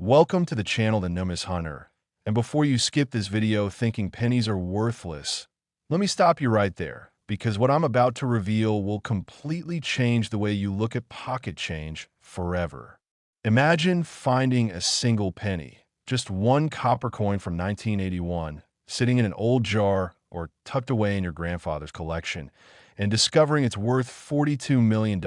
Welcome to the channel The Numbers Hunter. And before you skip this video thinking pennies are worthless, let me stop you right there, because what I'm about to reveal will completely change the way you look at pocket change forever. Imagine finding a single penny, just one copper coin from 1981, sitting in an old jar or tucked away in your grandfather's collection, and discovering it's worth $42 million.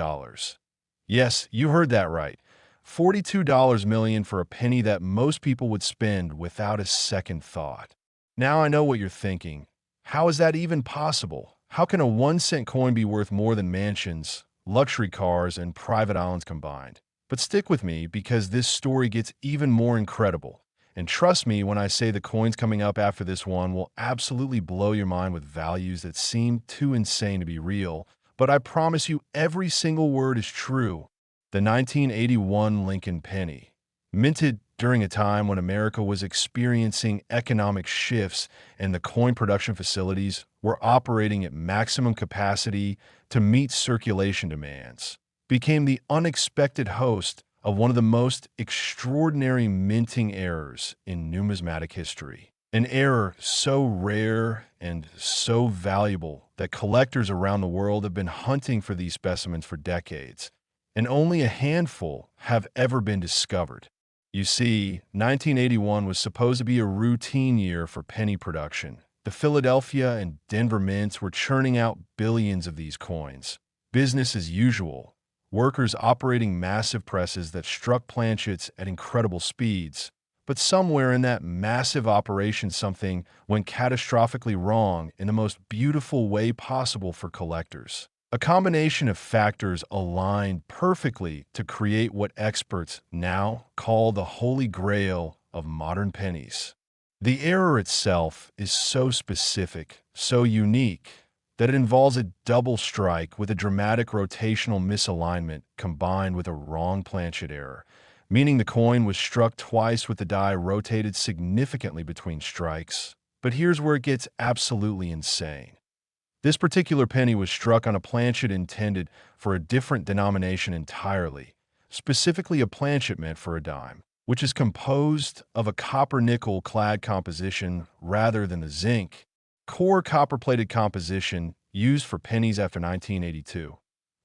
Yes, you heard that right. $42 million for a penny that most people would spend without a second thought. Now I know what you're thinking. How is that even possible? How can a 1-cent coin be worth more than mansions, luxury cars, and private islands combined? But stick with me because this story gets even more incredible. And trust me when I say the coins coming up after this one will absolutely blow your mind with values that seem too insane to be real. But I promise you every single word is true. The 1981 Lincoln penny, minted during a time when America was experiencing economic shifts and the coin production facilities were operating at maximum capacity to meet circulation demands, became the unexpected host of one of the most extraordinary minting errors in numismatic history. An error so rare and so valuable that collectors around the world have been hunting for these specimens for decades, and only a handful have ever been discovered. You see, 1981 was supposed to be a routine year for penny production. The Philadelphia and Denver mints were churning out billions of these coins. Business as usual, workers operating massive presses that struck planchets at incredible speeds. But somewhere in that massive operation something went catastrophically wrong in the most beautiful way possible for collectors. A combination of factors aligned perfectly to create what experts now call the holy grail of modern pennies. The error itself is so specific, so unique, that it involves a double strike with a dramatic rotational misalignment combined with a wrong planchet error, meaning the coin was struck twice with the die rotated significantly between strikes. But here's where it gets absolutely insane. This particular penny was struck on a planchet intended for a different denomination entirely, specifically a planchet meant for a dime, which is composed of a copper-nickel clad composition rather than the zinc, core copper-plated composition used for pennies after 1982,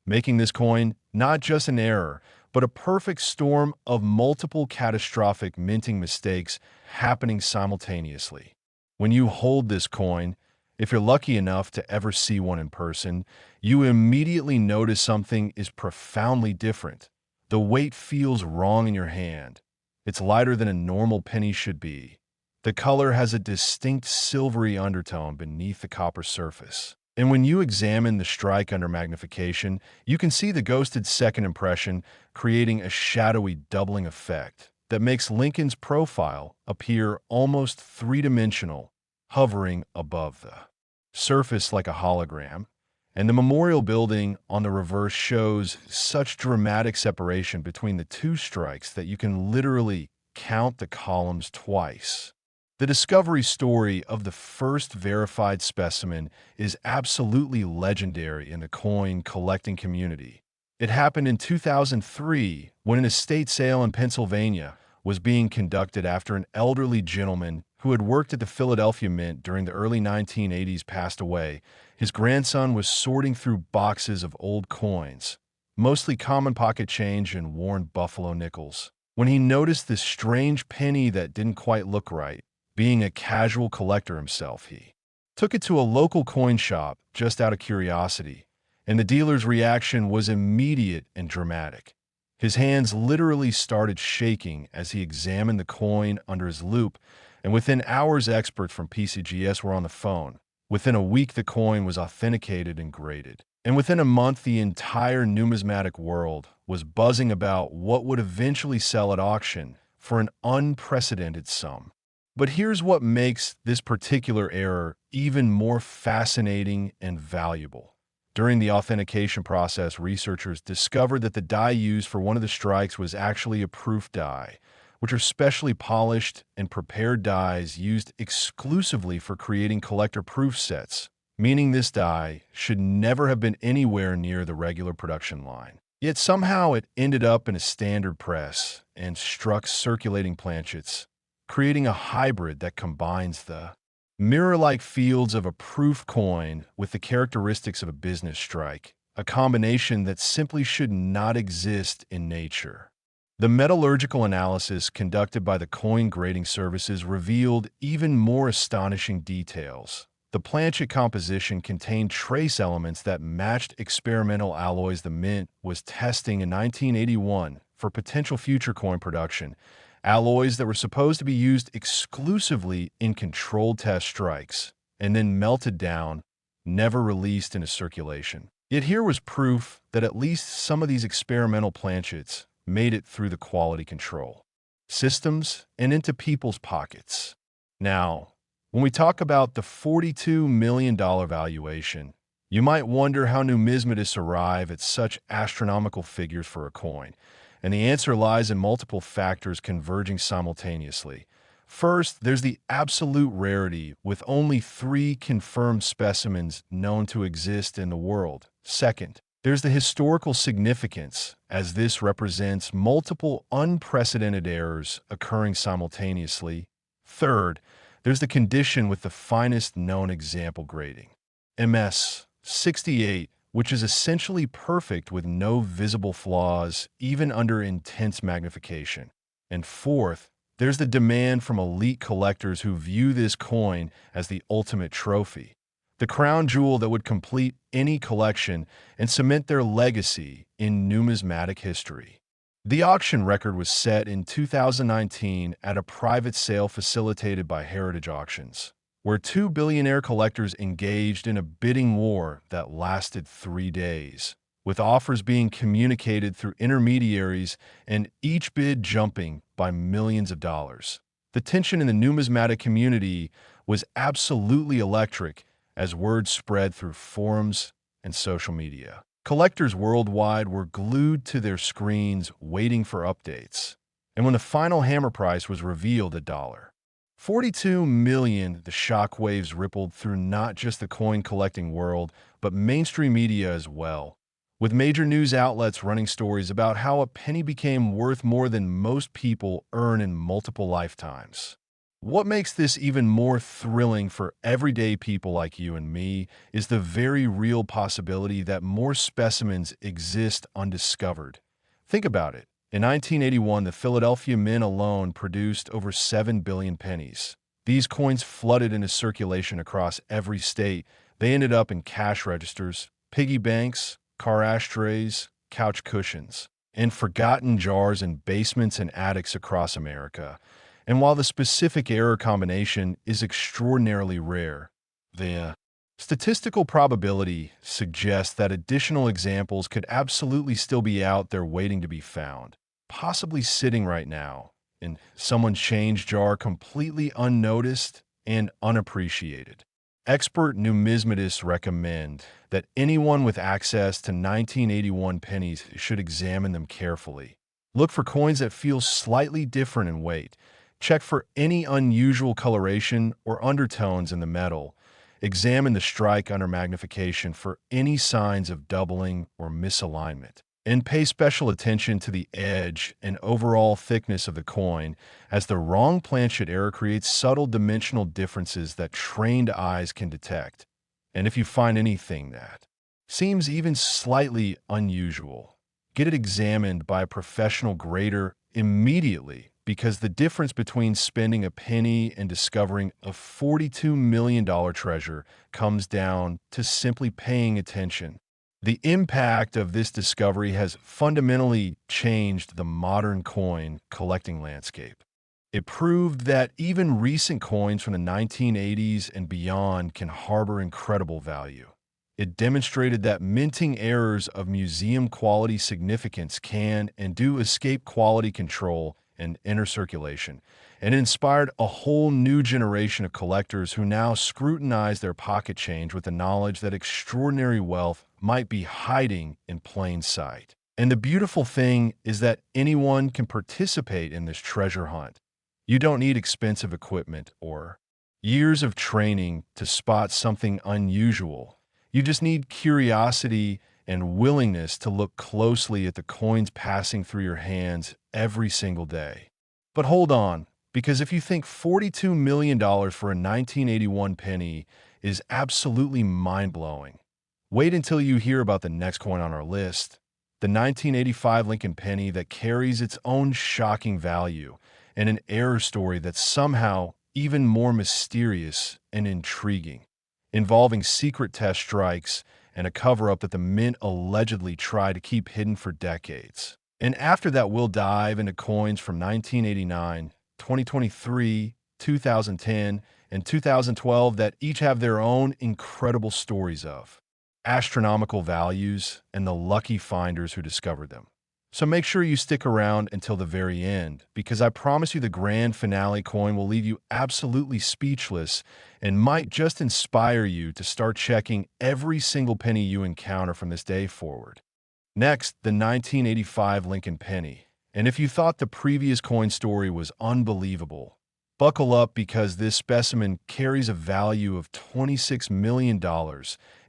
making this coin not just an error, but a perfect storm of multiple catastrophic minting mistakes happening simultaneously. When you hold this coin, if you're lucky enough to ever see one in person, you immediately notice something is profoundly different. The weight feels wrong in your hand. It's lighter than a normal penny should be. The color has a distinct silvery undertone beneath the copper surface. And when you examine the strike under magnification, you can see the ghosted second impression, creating a shadowy doubling effect that makes Lincoln's profile appear almost three-dimensional, hovering above the surface like a hologram, and the memorial building on the reverse shows such dramatic separation between the two strikes that you can literally count the columns twice. The discovery story of the first verified specimen is absolutely legendary in the coin collecting community. It happened in 2003 when an estate sale in Pennsylvania was being conducted after an elderly gentleman who had worked at the Philadelphia Mint during the early 1980s passed away. His grandson was sorting through boxes of old coins, mostly common pocket change and worn buffalo nickels, when he noticed this strange penny that didn't quite look right. Being a casual collector himself, he took it to a local coin shop just out of curiosity, and the dealer's reaction was immediate and dramatic. His hands literally started shaking as he examined the coin under his loupe, and within hours experts from PCGS were on the phone. Within a week the coin was authenticated and graded. And within a month the entire numismatic world was buzzing about what would eventually sell at auction for an unprecedented sum. But here's what makes this particular error even more fascinating and valuable. During the authentication process, researchers discovered that the die used for one of the strikes was actually a proof die, which are specially polished and prepared dies used exclusively for creating collector proof sets, meaning this die should never have been anywhere near the regular production line. Yet somehow it ended up in a standard press and struck circulating planchets, creating a hybrid that combines the mirror-like fields of a proof coin with the characteristics of a business strike, a combination that simply should not exist in nature. The metallurgical analysis conducted by the coin grading services revealed even more astonishing details. The planchet composition contained trace elements that matched experimental alloys the Mint was testing in 1981 for potential future coin production, alloys that were supposed to be used exclusively in controlled test strikes and then melted down, never released into circulation. Yet here was proof that at least some of these experimental planchets made it through the quality control systems and into people's pockets. Now, when we talk about the $42 million valuation, you might wonder how numismatists arrive at such astronomical figures for a coin, and the answer lies in multiple factors converging simultaneously. First, there's the absolute rarity, with only 3 confirmed specimens known to exist in the world. Second, there's the historical significance, as this represents multiple unprecedented errors occurring simultaneously. Third, there's the condition with the finest known example grading, MS-68, which is essentially perfect with no visible flaws, even under intense magnification. And fourth, there's the demand from elite collectors who view this coin as the ultimate trophy, the crown jewel that would complete any collection and cement their legacy in numismatic history. The auction record was set in 2019 at a private sale facilitated by Heritage Auctions, where 2 billionaire collectors engaged in a bidding war that lasted 3 days, with offers being communicated through intermediaries and each bid jumping by millions of dollars. The tension in the numismatic community was absolutely electric as word spread through forums and social media. Collectors worldwide were glued to their screens waiting for updates. And when the final hammer price was revealed at $42 million, the shockwaves rippled through not just the coin collecting world, but mainstream media as well, with major news outlets running stories about how a penny became worth more than most people earn in multiple lifetimes. What makes this even more thrilling for everyday people like you and me is the very real possibility that more specimens exist undiscovered. Think about it. In 1981, the Philadelphia Mint alone produced over 7 billion pennies. These coins flooded into circulation across every state. They ended up in cash registers, piggy banks, car ashtrays, couch cushions, and forgotten jars in basements and attics across America. And while the specific error combination is extraordinarily rare, the statistical probability suggests that additional examples could absolutely still be out there waiting to be found, possibly sitting right now in someone's change jar completely unnoticed and unappreciated. Expert numismatists recommend that anyone with access to 1981 pennies should examine them carefully. Look for coins that feel slightly different in weight. Check for any unusual coloration or undertones in the metal. Examine the strike under magnification for any signs of doubling or misalignment. And pay special attention to the edge and overall thickness of the coin, as the wrong planchet error creates subtle dimensional differences that trained eyes can detect. And if you find anything that seems even slightly unusual, get it examined by a professional grader immediately, because the difference between spending a penny and discovering a $42 million treasure comes down to simply paying attention. The impact of this discovery has fundamentally changed the modern coin collecting landscape. It proved that even recent coins from the 1980s and beyond can harbor incredible value. It demonstrated that minting errors of museum-quality significance can and do escape quality control and inner circulation, and it inspired a whole new generation of collectors who now scrutinize their pocket change with the knowledge that extraordinary wealth might be hiding in plain sight. And the beautiful thing is that anyone can participate in this treasure hunt. You don't need expensive equipment or years of training to spot something unusual. You just need curiosity and willingness to look closely at the coins passing through your hands every single day. But hold on, because if you think $42 million for a 1981 penny is absolutely mind-blowing, wait until you hear about the next coin on our list, the 1985 Lincoln penny that carries its own shocking value and an error story that's somehow even more mysterious and intriguing, involving secret test strikes and a cover-up that the mint allegedly tried to keep hidden for decades. And after that, we'll dive into coins from 1989, 2023, 2010, and 2012 that each have their own incredible stories of astronomical values and the lucky finders who discovered them. So make sure you stick around until the very end, because I promise you the grand finale coin will leave you absolutely speechless and might just inspire you to start checking every single penny you encounter from this day forward. Next, the 1985 Lincoln penny. And if you thought the previous coin story was unbelievable, buckle up, because this specimen carries a value of $26 million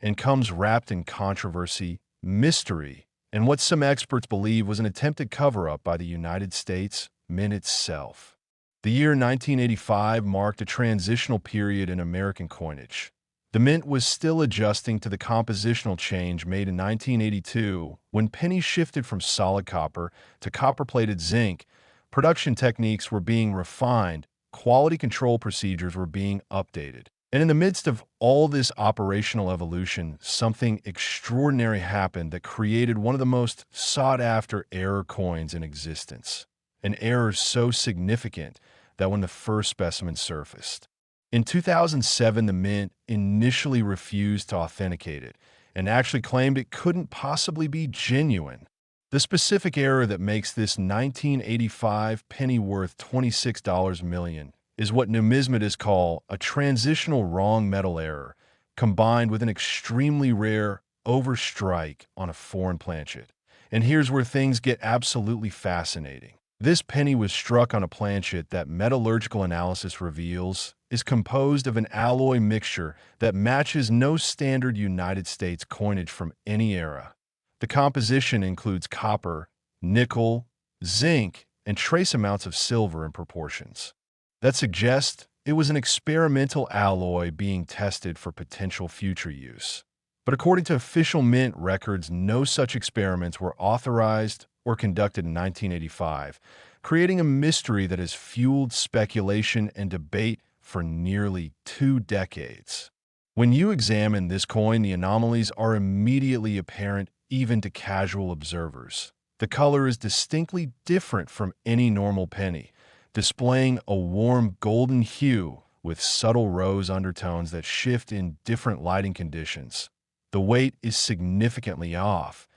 and comes wrapped in controversy, mystery, and what some experts believe was an attempted cover-up by the United States Mint itself. The year 1985 marked a transitional period in American coinage. The Mint was still adjusting to the compositional change made in 1982 when pennies shifted from solid copper to copper-plated zinc. Production techniques were being refined, quality control procedures were being updated. And in the midst of all this operational evolution, something extraordinary happened that created one of the most sought-after error coins in existence. An error so significant that when the first specimen surfaced, in 2007, the Mint initially refused to authenticate it and actually claimed it couldn't possibly be genuine. The specific error that makes this 1985 penny worth $26 million is what numismatists call a transitional wrong metal error, combined with an extremely rare overstrike on a foreign planchet. And here's where things get absolutely fascinating. This penny was struck on a planchet that metallurgical analysis reveals is composed of an alloy mixture that matches no standard United States coinage from any era. The composition includes copper, nickel, zinc, and trace amounts of silver in proportions that suggest it was an experimental alloy being tested for potential future use. But according to official Mint records, no such experiments were authorized or conducted in 1985, creating a mystery that has fueled speculation and debate for nearly 2 decades. When you examine this coin, the anomalies are immediately apparent even to casual observers. The color is distinctly different from any normal penny, displaying a warm golden hue with subtle rose undertones that shift in different lighting conditions. The weight is significantly off,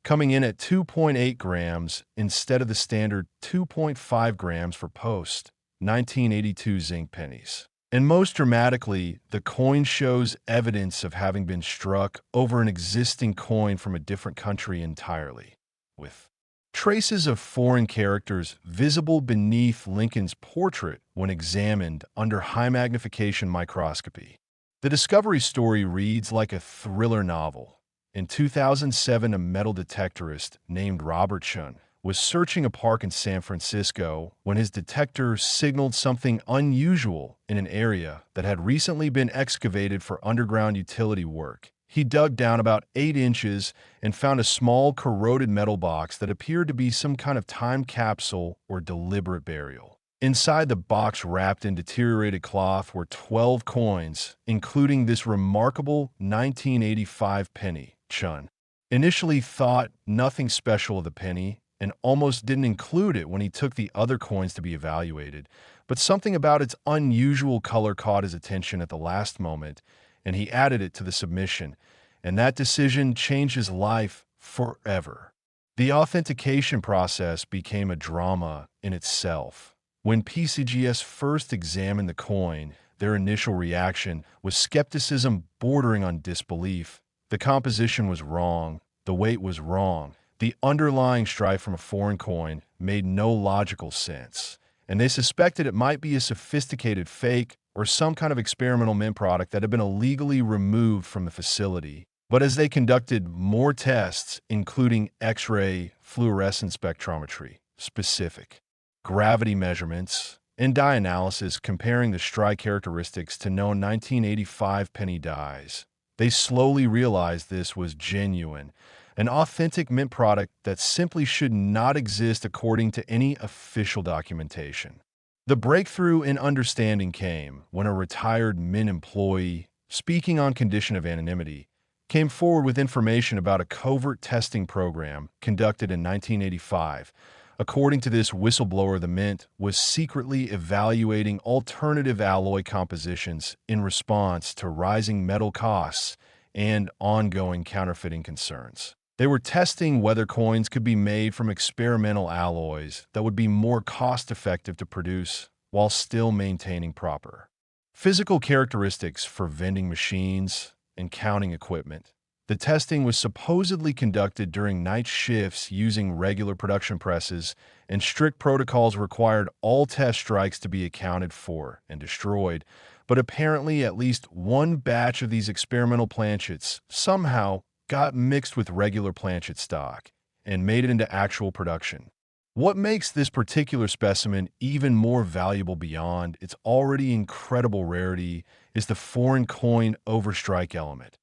coming in at 2.8 grams instead of the standard 2.5 grams for post-1982 zinc pennies. And most dramatically, the coin shows evidence of having been struck over an existing coin from a different country entirely, with traces of foreign characters visible beneath Lincoln's portrait when examined under high magnification microscopy. The discovery story reads like a thriller novel. In 2007, a metal detectorist named Robert Chun was searching a park in San Francisco when his detector signaled something unusual in an area that had recently been excavated for underground utility work. He dug down about 8 inches and found a small corroded metal box that appeared to be some kind of time capsule or deliberate burial. Inside the box, wrapped in deteriorated cloth, were 12 coins, including this remarkable 1985 penny. Chun initially thought nothing special of the penny and almost didn't include it when he took the other coins to be evaluated, but something about its unusual color caught his attention at the last moment, and he added it to the submission, and that decision changed his life forever. The authentication process became a drama in itself. When PCGS first examined the coin, their initial reaction was skepticism bordering on disbelief. The composition was wrong, the weight was wrong, the underlying stripe from a foreign coin made no logical sense, and they suspected it might be a sophisticated fake or some kind of experimental mint product that had been illegally removed from the facility. But as they conducted more tests, including X-ray fluorescence spectrometry, specific gravity measurements, and dye analysis comparing the strike characteristics to known 1985 penny dyes, they slowly realized this was genuine, an authentic mint product that simply should not exist according to any official documentation. The breakthrough in understanding came when a retired mint employee, speaking on condition of anonymity, came forward with information about a covert testing program conducted in 1985. According to this whistleblower, the Mint was secretly evaluating alternative alloy compositions in response to rising metal costs and ongoing counterfeiting concerns. They were testing whether coins could be made from experimental alloys that would be more cost-effective to produce while still maintaining proper physical characteristics for vending machines and counting equipment. The testing was supposedly conducted during night shifts using regular production presses, and strict protocols required all test strikes to be accounted for and destroyed. But apparently at least one batch of these experimental planchets somehow got mixed with regular planchet stock and made it into actual production. What makes this particular specimen even more valuable beyond its already incredible rarity is the foreign coin overstrike element.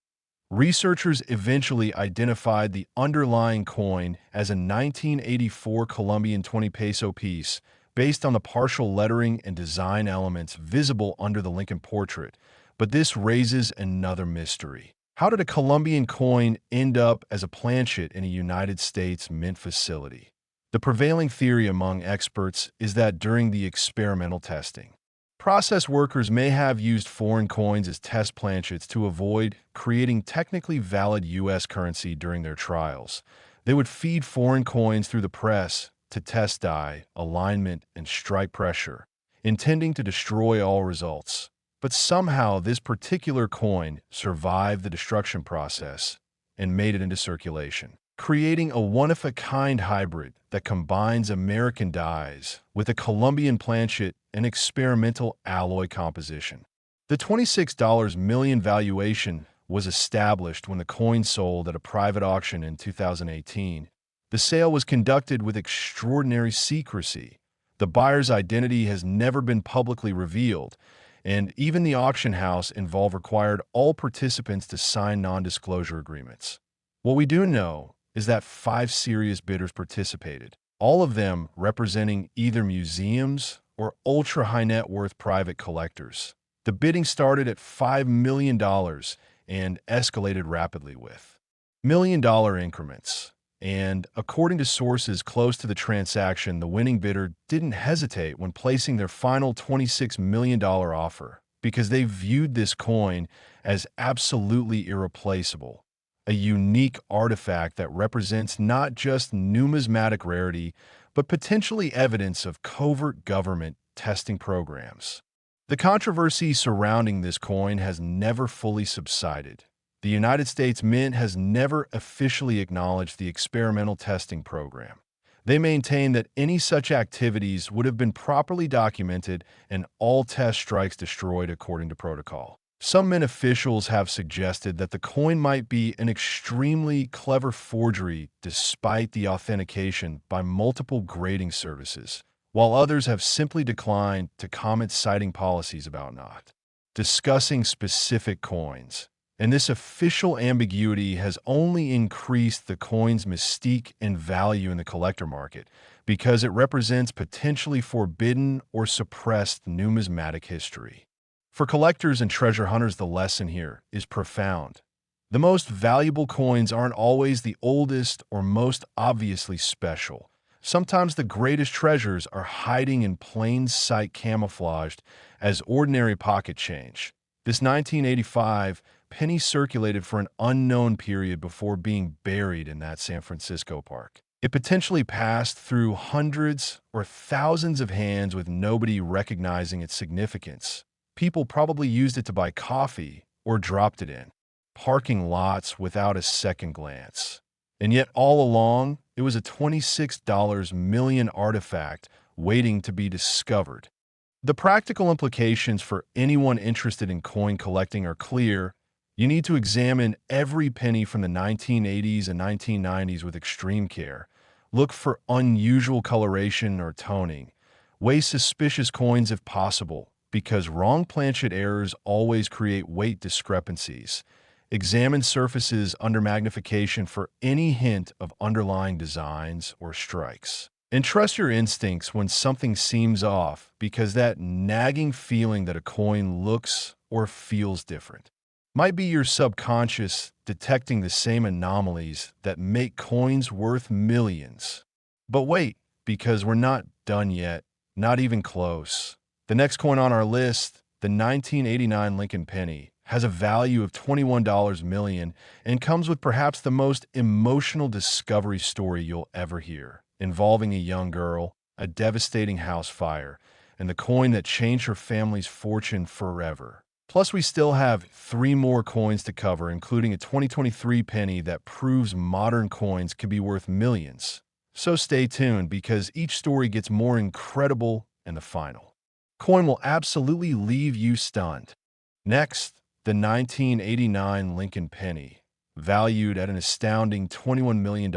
Researchers eventually identified the underlying coin as a 1984 Colombian 20 peso piece based on the partial lettering and design elements visible under the Lincoln portrait. But this raises another mystery. How did a Colombian coin end up as a planchet in a United States mint facility? The prevailing theory among experts is that during the experimental testing, process workers may have used foreign coins as test planchets to avoid creating technically valid U.S. currency during their trials. They would feed foreign coins through the press to test dye, alignment, and strike pressure, intending to destroy all results. But somehow this particular coin survived the destruction process and made it into circulation, creating a one-of-a-kind hybrid that combines American dyes with a Colombian planchet and experimental alloy composition. The $26 million valuation was established when the coin sold at a private auction in 2018. The sale was conducted with extraordinary secrecy. The buyer's identity has never been publicly revealed, and even the auction house involved required all participants to sign non-disclosure agreements. What we do know is that 5 serious bidders participated, all of them representing either museums or ultra-high net worth private collectors. The bidding started at $5 million and escalated rapidly with million-dollar increments. And according to sources close to the transaction, the winning bidder didn't hesitate when placing their final $26 million offer because they viewed this coin as absolutely irreplaceable, a unique artifact that represents not just numismatic rarity, but potentially evidence of covert government testing programs. The controversy surrounding this coin has never fully subsided. The United States Mint has never officially acknowledged the experimental testing program. They maintain that any such activities would have been properly documented and all test strikes destroyed according to protocol. Some Mint officials have suggested that the coin might be an extremely clever forgery despite the authentication by multiple grading services, while others have simply declined to comment, citing policies about not discussing specific coins. And this official ambiguity has only increased the coin's mystique and value in the collector market because it represents potentially forbidden or suppressed numismatic history. For collectors and treasure hunters, the lesson here is profound. The most valuable coins aren't always the oldest or most obviously special. Sometimes the greatest treasures are hiding in plain sight, camouflaged as ordinary pocket change. This 1985 penny circulated for an unknown period before being buried in that San Francisco park. It potentially passed through hundreds or thousands of hands with nobody recognizing its significance. People probably used it to buy coffee or dropped it in parking lots without a second glance. And yet all along, it was a $26 million artifact waiting to be discovered. The practical implications for anyone interested in coin collecting are clear. You need to examine every penny from the 1980s and 1990s with extreme care. Look for unusual coloration or toning. Weigh suspicious coins if possible, because wrong planchet errors always create weight discrepancies. Examine surfaces under magnification for any hint of underlying designs or strikes. And trust your instincts when something seems off, because that nagging feeling that a coin looks or feels different might be your subconscious detecting the same anomalies that make coins worth millions. But wait, because we're not done yet, not even close. The next coin on our list, the 1989 Lincoln Penny, has a value of $21 million and comes with perhaps the most emotional discovery story you'll ever hear, involving a young girl, a devastating house fire, and the coin that changed her family's fortune forever. Plus, we still have 3 more coins to cover, including a 2023 penny that proves modern coins can be worth millions. So stay tuned, because each story gets more incredible in the final coin will absolutely leave you stunned. Next, the 1989 Lincoln Penny, valued at an astounding $21 million.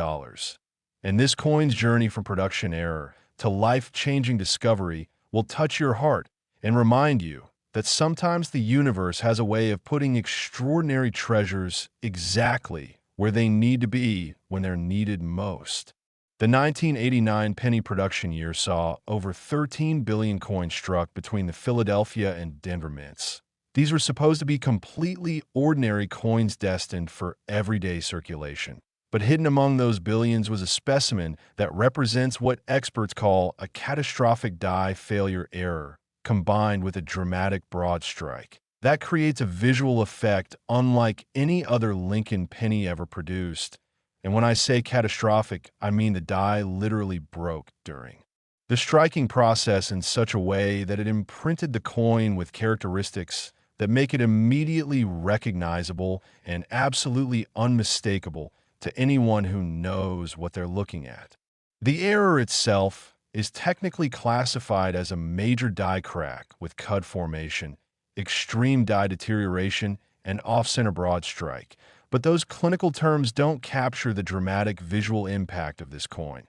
And this coin's journey from production error to life-changing discovery will touch your heart and remind you that sometimes the universe has a way of putting extraordinary treasures exactly where they need to be when they're needed most. The 1989 penny production year saw over 13 billion coins struck between the Philadelphia and Denver mints. These were supposed to be completely ordinary coins destined for everyday circulation. But hidden among those billions was a specimen that represents what experts call a catastrophic die failure error, combined with a dramatic broad strike. That creates a visual effect unlike any other Lincoln penny ever produced. And when I say catastrophic, I mean the die literally broke during the striking process in such a way that it imprinted the coin with characteristics that make it immediately recognizable and absolutely unmistakable to anyone who knows what they're looking at. The error itself is technically classified as a major die crack with cud formation, extreme die deterioration, and off-center broad strike. But those clinical terms don't capture the dramatic visual impact of this coin.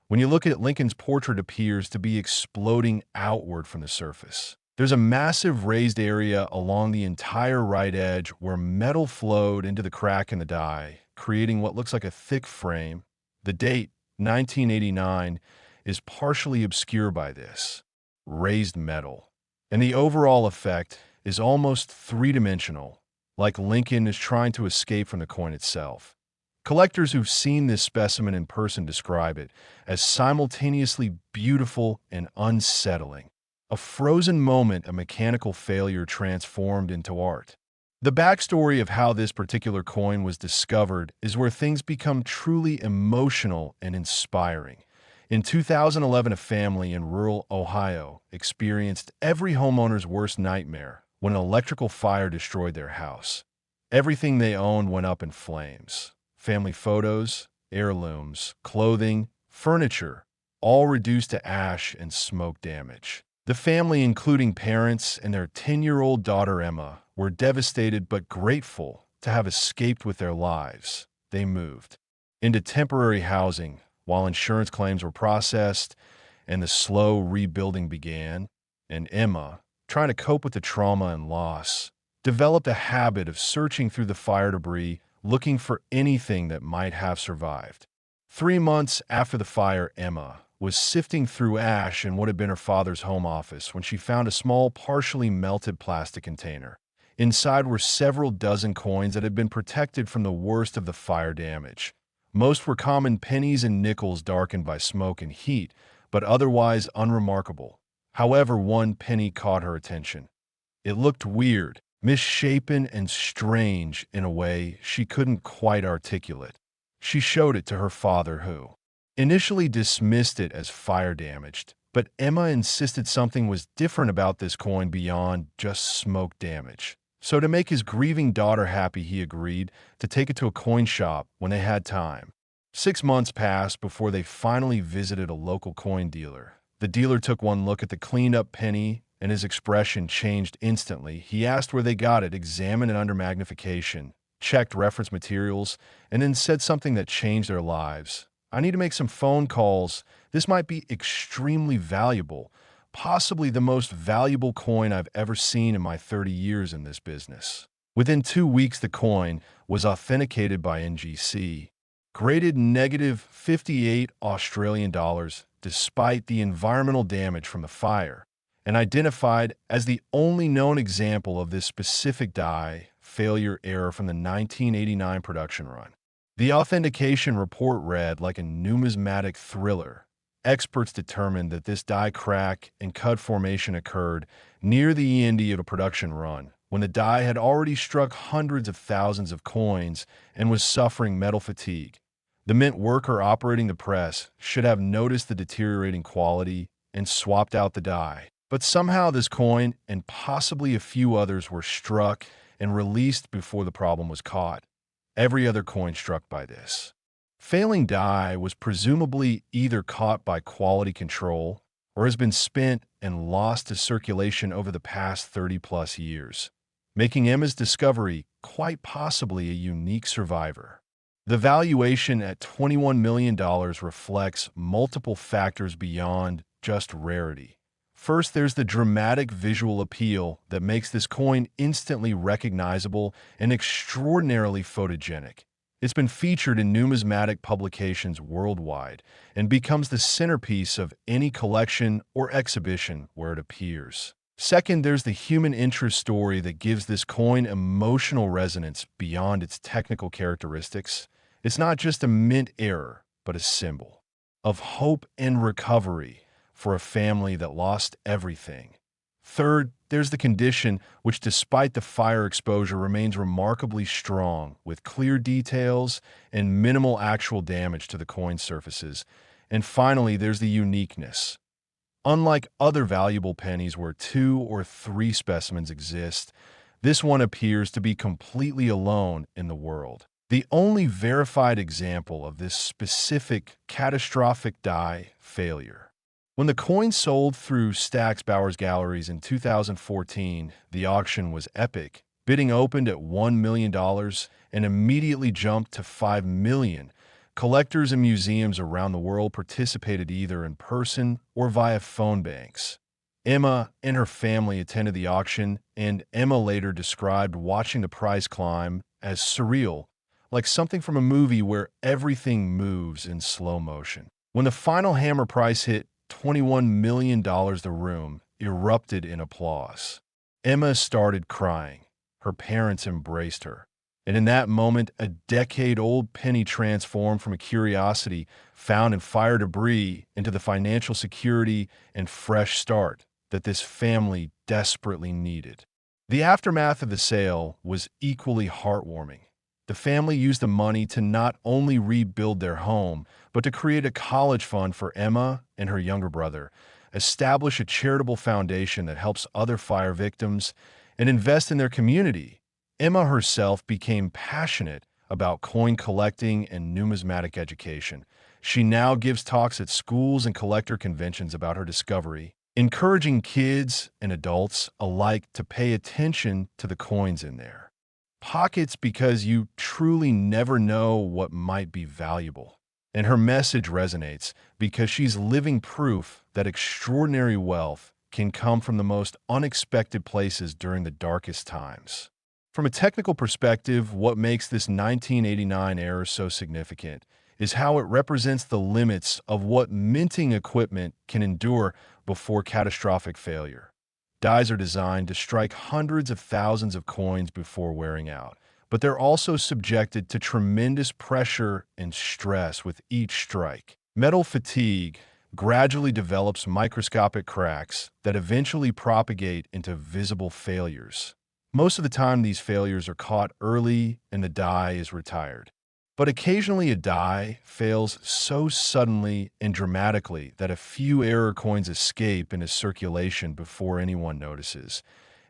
When you look at it, Lincoln's portrait appears to be exploding outward from the surface. There's a massive raised area along the entire right edge where metal flowed into the crack in the die, creating what looks like a thick frame. The date, 1989, is partially obscured by this raised metal, and the overall effect is almost three-dimensional, like Lincoln is trying to escape from the coin itself. Collectors who've seen this specimen in person describe it as simultaneously beautiful and unsettling, a frozen moment, a mechanical failure transformed into art. The backstory of how this particular coin was discovered is where things become truly emotional and inspiring. In 2011, a family in rural Ohio experienced every homeowner's worst nightmare when an electrical fire destroyed their house. Everything they owned went up in flames. Family photos, heirlooms, clothing, furniture, all reduced to ash and smoke damage. The family, including parents and their 10-year-old daughter Emma, were devastated but grateful to have escaped with their lives. They moved into temporary housing while insurance claims were processed and the slow rebuilding began. And Emma, trying to cope with the trauma and loss, developed a habit of searching through the fire debris, looking for anything that might have survived. 3 months after the fire, Emma was sifting through ash in what had been her father's home office when she found a small, partially melted plastic container. Inside were several dozen coins that had been protected from the worst of the fire damage. Most were common pennies and nickels darkened by smoke and heat, but otherwise unremarkable. However, one penny caught her attention. It looked weird, misshapen and strange in a way she couldn't quite articulate. She showed it to her father, who initially dismissed it as fire-damaged, but Emma insisted something was different about this coin beyond just smoke damage. So to make his grieving daughter happy, he agreed to take it to a coin shop when they had time. 6 months passed before they finally visited a local coin dealer. The dealer took one look at the cleaned-up penny and his expression changed instantly. He asked where they got it, examined it under magnification, checked reference materials, and then said something that changed their lives. "I need to make some phone calls. This might be extremely valuable, possibly the most valuable coin I've ever seen in my 30 years in this business." Within 2 weeks, the coin was authenticated by NGC, graded negative 58 Australian dollars despite the environmental damage from the fire, and identified as the only known example of this specific die failure error from the 1989 production run. The authentication report read like a numismatic thriller. Experts determined that this die crack and cut formation occurred near the end of a production run, when the die had already struck hundreds of thousands of coins and was suffering metal fatigue. The mint worker operating the press should have noticed the deteriorating quality and swapped out the die. But somehow this coin and possibly a few others were struck and released before the problem was caught. Every other coin struck by this failing die was presumably either caught by quality control or has been spent and lost to circulation over the past 30-plus years, making Emma's discovery quite possibly a unique survivor. The valuation at $21 million reflects multiple factors beyond just rarity. First, there's the dramatic visual appeal that makes this coin instantly recognizable and extraordinarily photogenic. It's been featured in numismatic publications worldwide and becomes the centerpiece of any collection or exhibition where it appears. Second, there's the human interest story that gives this coin emotional resonance beyond its technical characteristics. It's not just a mint error, but a symbol of hope and recovery for a family that lost everything. Third, there's the condition, which despite the fire exposure remains remarkably strong, with clear details and minimal actual damage to the coin surfaces. And finally, there's the uniqueness. Unlike other valuable pennies where 2 or 3 specimens exist, this one appears to be completely alone in the world. The only verified example of this specific catastrophic die failure. When the coin sold through Stack's Bowers Galleries in 2014, the auction was epic. Bidding opened at $1 million and immediately jumped to $5 million. Collectors and museums around the world participated either in person or via phone banks. Emma and her family attended the auction, and Emma later described watching the price climb as surreal, like something from a movie where everything moves in slow motion. When the final hammer price hit $21 million, the room erupted in applause. Emma started crying. Her parents embraced her. And in that moment, a decade-old penny transformed from a curiosity found in fire debris into the financial security and fresh start that this family desperately needed. The aftermath of the sale was equally heartwarming. The family used the money to not only rebuild their home, but to create a college fund for Emma and her younger brother, establish a charitable foundation that helps other fire victims, and invest in their community. Emma herself became passionate about coin collecting and numismatic education. She now gives talks at schools and collector conventions about her discovery, encouraging kids and adults alike to pay attention to the coins in there pockets because you truly never know what might be valuable. And her message resonates because she's living proof that extraordinary wealth can come from the most unexpected places during the darkest times. From a technical perspective, what makes this 1989 error so significant is how it represents the limits of what minting equipment can endure before catastrophic failure. Dies are designed to strike hundreds of thousands of coins before wearing out, but they're also subjected to tremendous pressure and stress with each strike. Metal fatigue gradually develops microscopic cracks that eventually propagate into visible failures. Most of the time, these failures are caught early and the die is retired. But occasionally a die fails so suddenly and dramatically that a few error coins escape into circulation before anyone notices.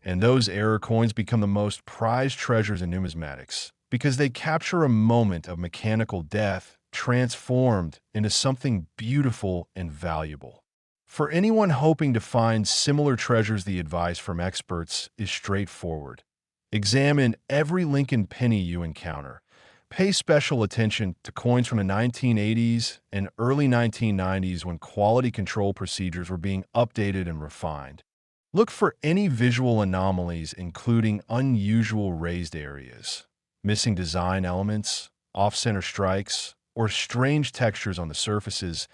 And those error coins become the most prized treasures in numismatics because they capture a moment of mechanical death transformed into something beautiful and valuable. For anyone hoping to find similar treasures, the advice from experts is straightforward. Examine every Lincoln penny you encounter. Pay special attention to coins from the 1980s and early 1990s when quality control procedures were being updated and refined. Look for any visual anomalies, including unusual raised areas, missing design elements, off-center strikes, or strange textures on the surfaces,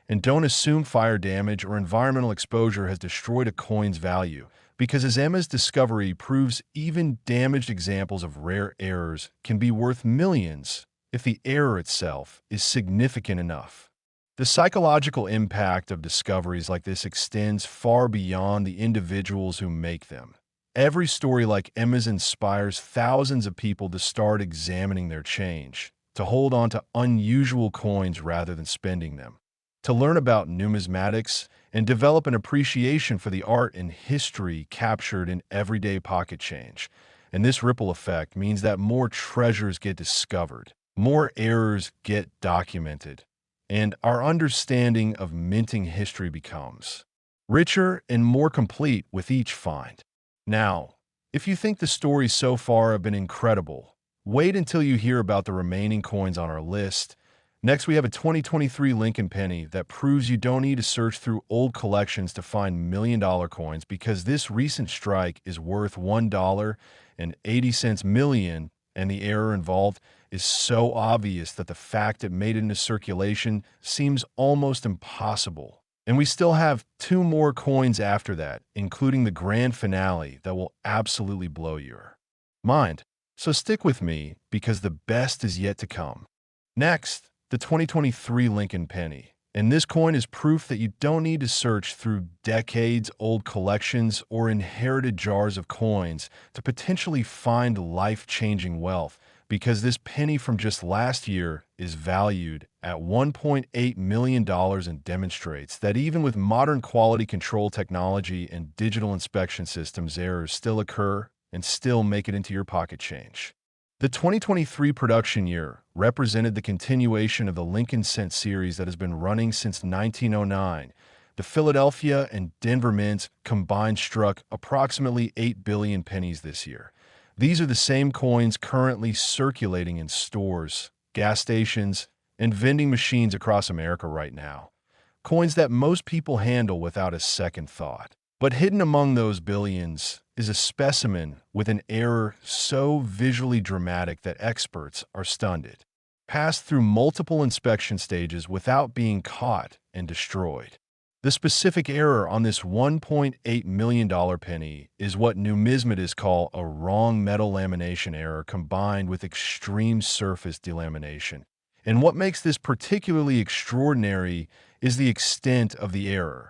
and don't assume fire damage or environmental exposure has destroyed a coin's value, because as Emma's discovery proves, even damaged examples of rare errors can be worth millions if the error itself is significant enough. The psychological impact of discoveries like this extends far beyond the individuals who make them. Every story like Emma's inspires thousands of people to start examining their change, to hold on to unusual coins rather than spending them, to learn about numismatics and develop an appreciation for the art and history captured in everyday pocket change. And this ripple effect means that more treasures get discovered, more errors get documented, and our understanding of minting history becomes richer and more complete with each find. Now, if you think the stories so far have been incredible, wait until you hear about the remaining coins on our list. Next, we have a 2023 Lincoln penny that proves you don't need to search through old collections to find million-dollar coins, because this recent strike is worth $1.80 million, and the error involved is so obvious that the fact it made it into circulation seems almost impossible. And we still have two more coins after that, including the grand finale that will absolutely blow your mind. So stick with me, because the best is yet to come. Next, the 2023 Lincoln penny. And this coin is proof that you don't need to search through decades-old collections or inherited jars of coins to potentially find life-changing wealth, because this penny from just last year is valued at $1.8 million and demonstrates that even with modern quality control technology and digital inspection systems, errors still occur and still make it into your pocket change. The 2023 production year represented the continuation of the Lincoln Cent series that has been running since 1909. The Philadelphia and Denver mints combined struck approximately 8 billion pennies this year. These are the same coins currently circulating in stores, gas stations, and vending machines across America right now. Coins that most people handle without a second thought. But hidden among those billions is a specimen with an error so visually dramatic that experts are stunned. Passed through multiple inspection stages without being caught and destroyed. The specific error on this $1.8 million penny is what numismatists call a wrong metal lamination error combined with extreme surface delamination. And what makes this particularly extraordinary is the extent of the error.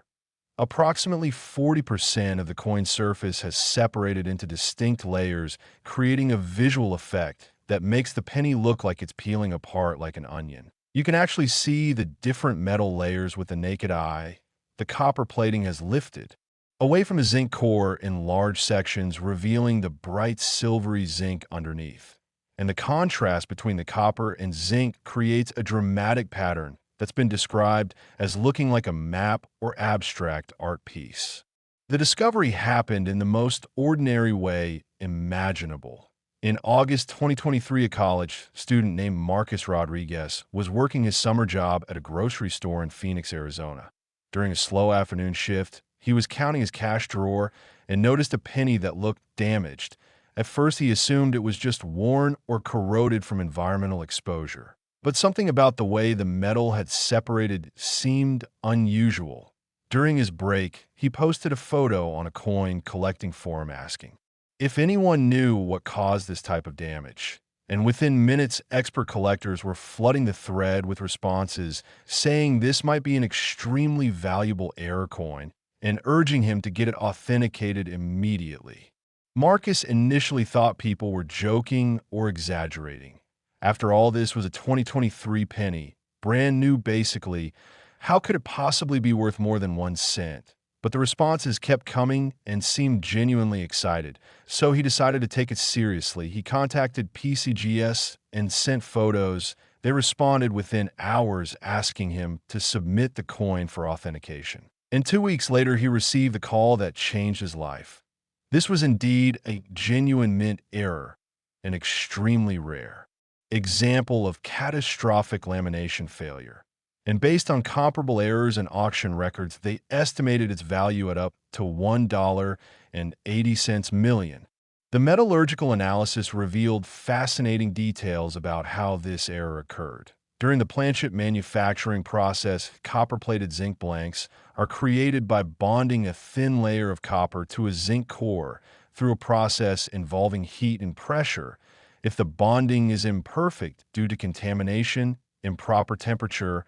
Approximately 40% of the coin surface has separated into distinct layers, creating a visual effect that makes the penny look like it's peeling apart like an onion. You can actually see the different metal layers with the naked eye. The copper plating has lifted away from a zinc core in large sections, revealing the bright silvery zinc underneath. And the contrast between the copper and zinc creates a dramatic pattern that's been described as looking like a map or abstract art piece. The discovery happened in the most ordinary way imaginable. In August 2023, a college student named Marcus Rodriguez was working his summer job at a grocery store in Phoenix, Arizona. During a slow afternoon shift, he was counting his cash drawer and noticed a penny that looked damaged. At first, he assumed it was just worn or corroded from environmental exposure. But something about the way the metal had separated seemed unusual. During his break, he posted a photo on a coin collecting forum asking if anyone knew what caused this type of damage. And within minutes, expert collectors were flooding the thread with responses saying this might be an extremely valuable error coin and urging him to get it authenticated immediately. Marcus initially thought people were joking or exaggerating. After all, this was a 2023 penny, brand new basically. How could it possibly be worth more than 1 cent? But the responses kept coming and seemed genuinely excited, so he decided to take it seriously. He contacted PCGS and sent photos. They responded within hours asking him to submit the coin for authentication. And 2 weeks later, he received the call that changed his life. This was indeed a genuine mint error, an extremely rare example of catastrophic lamination failure. And based on comparable errors and auction records, they estimated its value at up to $1.80 million. The metallurgical analysis revealed fascinating details about how this error occurred. During the planchet manufacturing process, copper-plated zinc blanks are created by bonding a thin layer of copper to a zinc core through a process involving heat and pressure. If the bonding is imperfect due to contamination, improper temperature,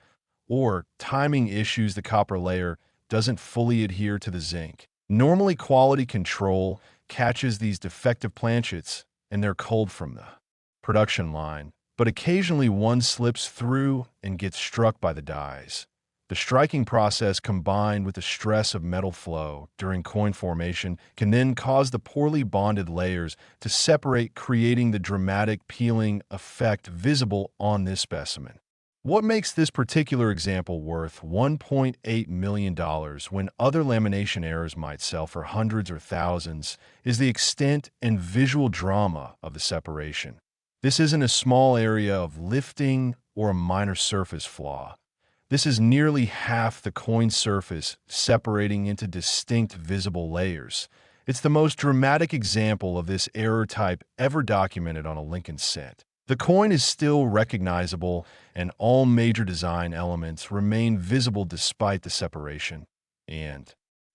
or timing issues, the copper layer doesn't fully adhere to the zinc. Normally, quality control catches these defective planchets and they're culled from the production line, but occasionally one slips through and gets struck by the dies. The striking process, combined with the stress of metal flow during coin formation, can then cause the poorly bonded layers to separate, creating the dramatic peeling effect visible on this specimen. What makes this particular example worth $1.8 million when other lamination errors might sell for hundreds or thousands is the extent and visual drama of the separation. This isn't a small area of lifting or a minor surface flaw. This is nearly half the coin surface separating into distinct visible layers. It's the most dramatic example of this error type ever documented on a Lincoln cent. The coin is still recognizable, and all major design elements remain visible despite the separation. And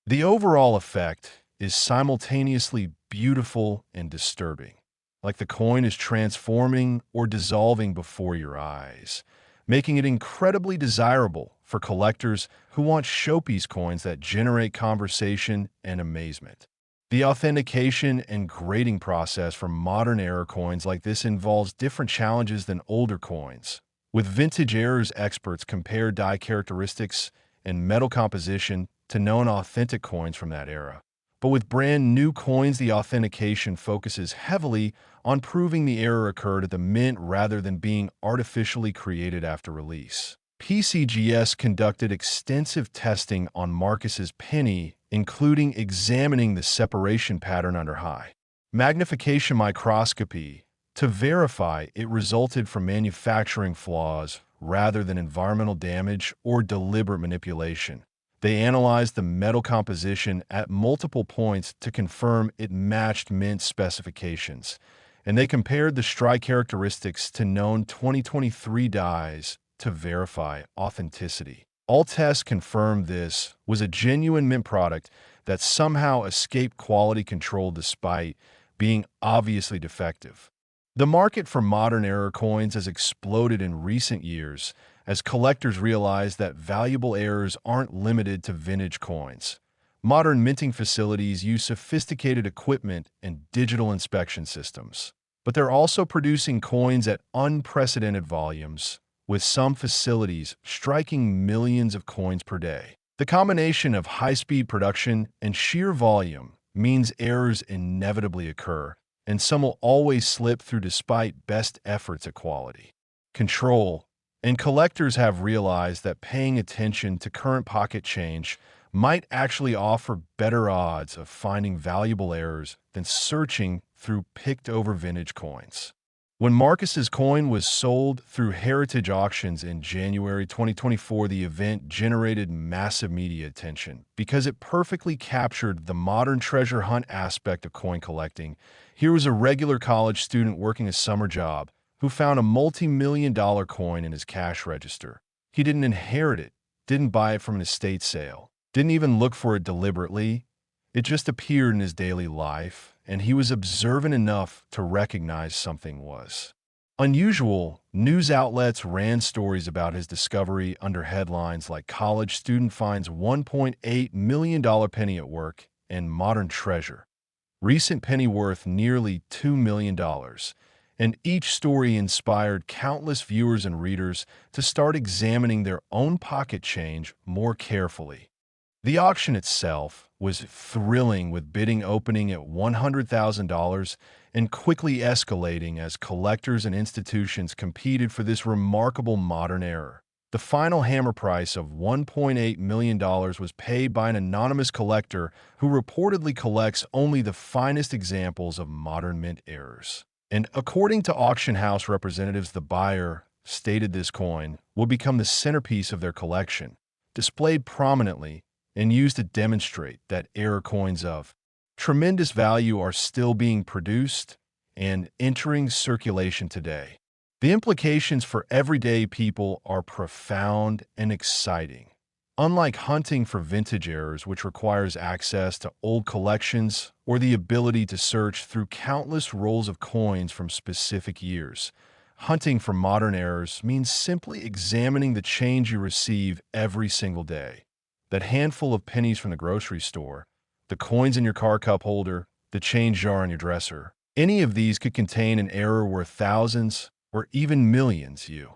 the overall effect is simultaneously beautiful and disturbing, like the coin is transforming or dissolving before your eyes, making it incredibly desirable for collectors who want showpiece coins that generate conversation and amazement. The authentication and grading process for modern error coins like this involves different challenges than older coins. With vintage errors, experts compare die characteristics and metal composition to known authentic coins from that era. But with brand new coins, the authentication focuses heavily on proving the error occurred at the mint rather than being artificially created after release. PCGS conducted extensive testing on Marcus's penny, including examining the separation pattern under high magnification microscopy to verify it resulted from manufacturing flaws rather than environmental damage or deliberate manipulation. They analyzed the metal composition at multiple points to confirm it matched mint specifications, and they compared the strike characteristics to known 2023 dies to verify authenticity. All tests confirmed this was a genuine mint product that somehow escaped quality control despite being obviously defective. The market for modern error coins has exploded in recent years as collectors realize that valuable errors aren't limited to vintage coins. Modern minting facilities use sophisticated equipment and digital inspection systems, but they're also producing coins at unprecedented volumes, with some facilities striking millions of coins per day. The combination of high-speed production and sheer volume means errors inevitably occur, and some will always slip through despite best efforts at quality control. And collectors have realized that paying attention to current pocket change might actually offer better odds of finding valuable errors than searching through picked-over vintage coins. When Marcus's coin was sold through Heritage Auctions in January 2024, the event generated massive media attention because it perfectly captured the modern treasure hunt aspect of coin collecting. Here was a regular college student working a summer job who found a multi-million-dollar coin in his cash register. He didn't inherit it, didn't buy it from an estate sale, didn't even look for it deliberately. It just appeared in his daily life, and he was observant enough to recognize something was unusual. News outlets ran stories about his discovery under headlines like "College Student Finds $1.8 million penny at work" and "Modern Treasure. Recent penny worth nearly $2 million." And each story inspired countless viewers and readers to start examining their own pocket change more carefully. The auction itself was thrilling, with bidding opening at $100,000 and quickly escalating as collectors and institutions competed for this remarkable modern error. The final hammer price of $1.8 million was paid by an anonymous collector who reportedly collects only the finest examples of modern mint errors. And according to auction house representatives, the buyer stated this coin will become the centerpiece of their collection, displayed prominently and used to demonstrate that error coins of tremendous value are still being produced and entering circulation today. The implications for everyday people are profound and exciting. Unlike hunting for vintage errors, which requires access to old collections or the ability to search through countless rolls of coins from specific years, hunting for modern errors means simply examining the change you receive every single day. That handful of pennies from the grocery store, the coins in your car cup holder, the change jar on your dresser, any of these could contain an error worth thousands or even millions. You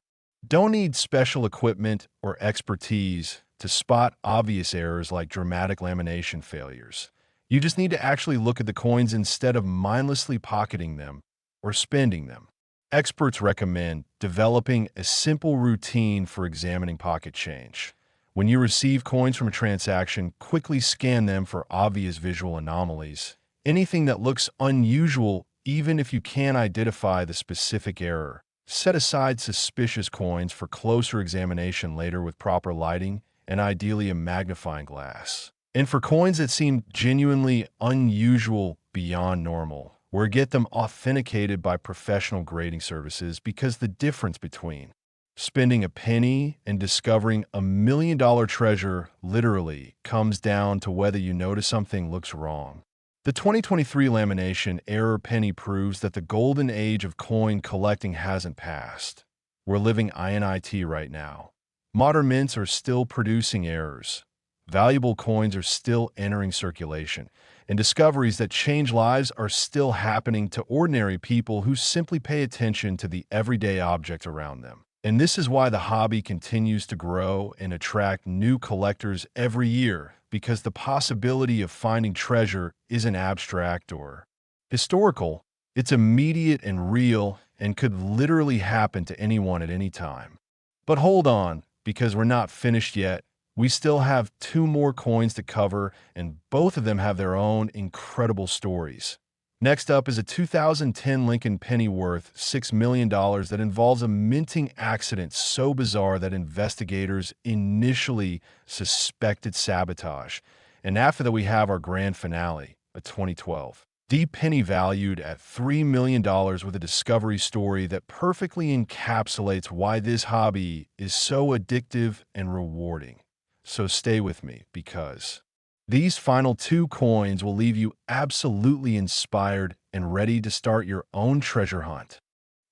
don't need special equipment or expertise to spot obvious errors like dramatic lamination failures. You just need to actually look at the coins instead of mindlessly pocketing them or spending them. Experts recommend developing a simple routine for examining pocket change. When you receive coins from a transaction, quickly scan them for obvious visual anomalies. Anything that looks unusual, even if you can't identify the specific error. Set aside suspicious coins for closer examination later with proper lighting and ideally a magnifying glass. And for coins that seem genuinely unusual beyond normal, or get them authenticated by professional grading services, because the difference between spending a penny and discovering $1 million treasure literally comes down to whether you notice something looks wrong. The 2023 lamination error penny proves that the golden age of coin collecting hasn't passed. We're living INIT right now. Modern mints are still producing errors. Valuable coins are still entering circulation, and discoveries that change lives are still happening to ordinary people who simply pay attention to the everyday object around them. And this is why the hobby continues to grow and attract new collectors every year, because the possibility of finding treasure isn't abstract or historical. It's immediate and real and could literally happen to anyone at any time. But hold on, because we're not finished yet. We still have 2 more coins to cover, and both of them have their own incredible stories. Next up is a 2010 Lincoln penny worth $6 million that involves a minting accident so bizarre that investigators initially suspected sabotage. And after that, we have our grand finale, a 2012 D penny valued at $3 million with a discovery story that perfectly encapsulates why this hobby is so addictive and rewarding. So stay with me, because these final 2 coins will leave you absolutely inspired and ready to start your own treasure hunt.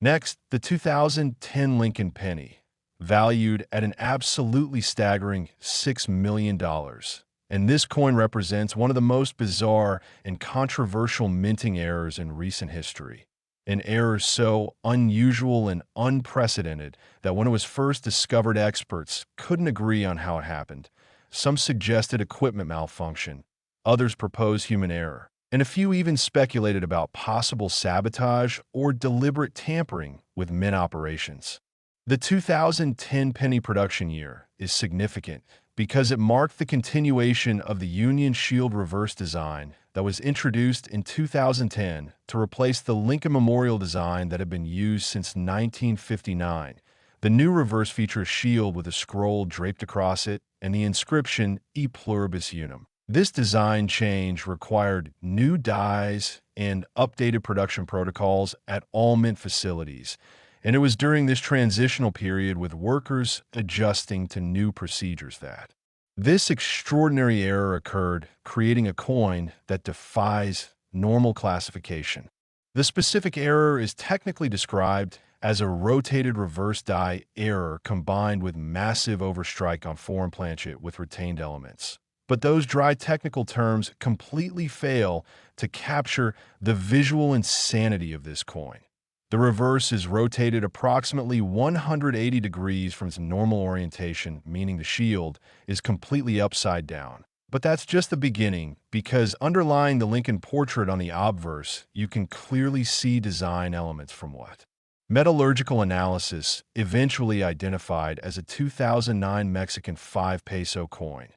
Next, the 2010 Lincoln penny, valued at an absolutely staggering $6 million. And this coin represents one of the most bizarre and controversial minting errors in recent history. An error so unusual and unprecedented that when it was first discovered, experts couldn't agree on how it happened. Some suggested equipment malfunction, others proposed human error, and a few even speculated about possible sabotage or deliberate tampering with mint operations. The 2010 penny production year is significant because it marked the continuation of the Union Shield reverse design that was introduced in 2010 to replace the Lincoln Memorial design that had been used since 1959. The new reverse features a shield with a scroll draped across it and the inscription E Pluribus Unum. This design change required new dies and updated production protocols at all mint facilities, and it was during this transitional period with workers adjusting to new procedures that this extraordinary error occurred, creating a coin that defies normal classification. The specific error is technically described as a rotated reverse die error combined with massive overstrike on foreign planchet with retained elements. But those dry technical terms completely fail to capture the visual insanity of this coin. The reverse is rotated approximately 180 degrees from its normal orientation, meaning the shield is completely upside down. But that's just the beginning, because underlying the Lincoln portrait on the obverse, you can clearly see design elements from what Metallurgical analysis eventually identified as a 2009 Mexican 5 peso coin.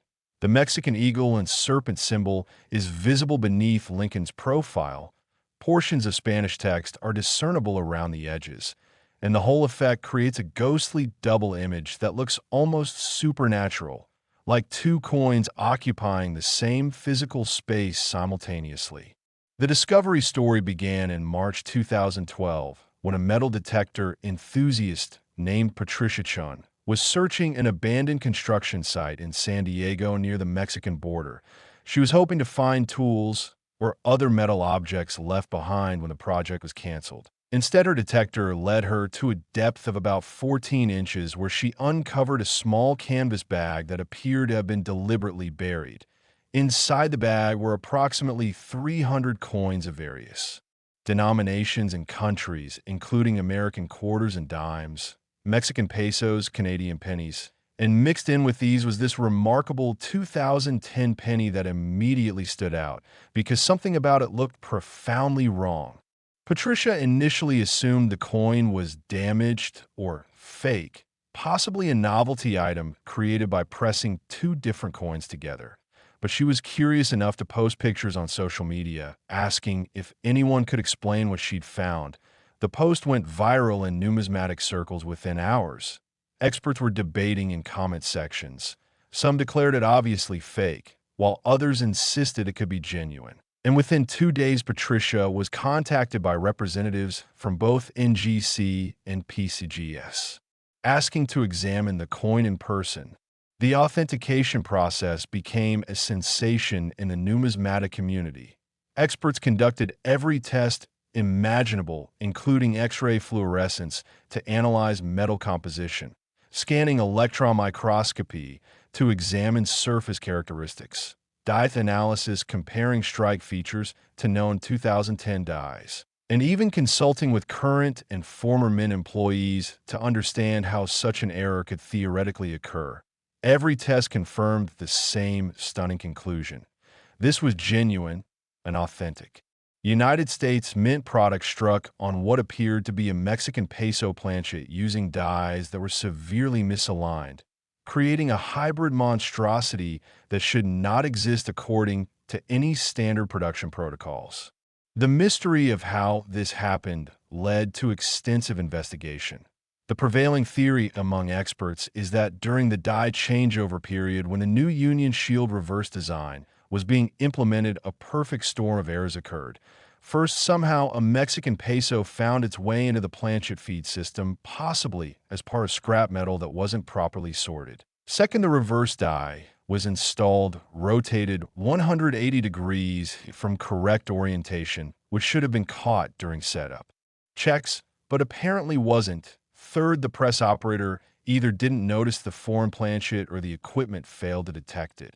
The Mexican eagle and serpent symbol is visible beneath Lincoln's profile. Portions of Spanish text are discernible around the edges, and the whole effect creates a ghostly double image that looks almost supernatural, like two coins occupying the same physical space simultaneously. The discovery story began in March 2012 when a metal detector enthusiast named Patricia Chun was searching an abandoned construction site in San Diego near the Mexican border. She was hoping to find tools or other metal objects left behind when the project was canceled. Instead, her detector led her to a depth of about 14 inches where she uncovered a small canvas bag that appeared to have been deliberately buried. Inside the bag were approximately 300 coins of various denominations and countries, including American quarters and dimes, Mexican pesos, Canadian pennies, and mixed in with these was this remarkable 2010 penny that immediately stood out because something about it looked profoundly wrong. Patricia initially assumed the coin was damaged or fake, possibly a novelty item created by pressing two different coins together. But she was curious enough to post pictures on social media, asking if anyone could explain what she'd found. The post went viral in numismatic circles within hours. Experts were debating in comment sections. Some declared it obviously fake, while others insisted it could be genuine. And within 2 days, Patricia was contacted by representatives from both NGC and PCGS, asking to examine the coin in person. The authentication process became a sensation in the numismatic community. Experts conducted every test imaginable, including X-ray fluorescence, to analyze metal composition, scanning electron microscopy to examine surface characteristics, dye analysis comparing strike features to known 2010 dyes, and even consulting with current and former Mint employees to understand how such an error could theoretically occur. Every test confirmed the same stunning conclusion. This was genuine and authentic. United States Mint product struck on what appeared to be a Mexican peso planchet using dyes that were severely misaligned, creating a hybrid monstrosity that should not exist according to any standard production protocols. The mystery of how this happened led to extensive investigation. The prevailing theory among experts is that during the dye changeover period when the new Union Shield reverse design was being implemented, a perfect storm of errors occurred. First, somehow a Mexican peso found its way into the planchet feed system, possibly as part of scrap metal that wasn't properly sorted. Second, the reverse dye was installed, rotated 180 degrees from correct orientation, which should have been caught during setup checks, but apparently wasn't. Third, the press operator either didn't notice the foreign planchet or the equipment failed to detect it.